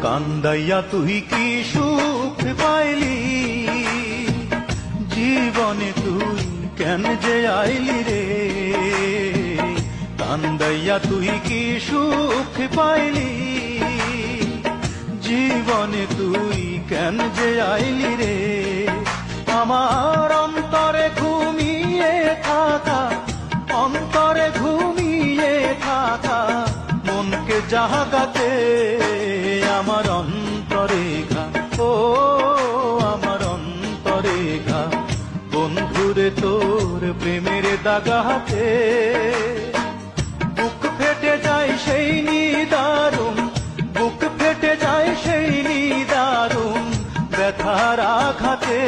কান্দাইয়া তুই কি সুখ পাইলি, জীবনে তুই কেন যে আইলি রে। কান্দাইয়া তুই কি সুখ পাইলি, জীবনে তুই কেন যে আইলি রে। আমার অন্তরে ঘুমিয়ে থাকা, অন্তরে ঘুমিয়ে থাকা মনকে জাগাতে আমার অন্তরেখা, ও আমার অন্তরেখা বন্ধুরে তোর প্রেমের দাগাতে। বুক ফেটে যায় সেই নিদারুণ, বুক ফেটে যায় সেই নিদারুণ ব্যথার আঘাতে।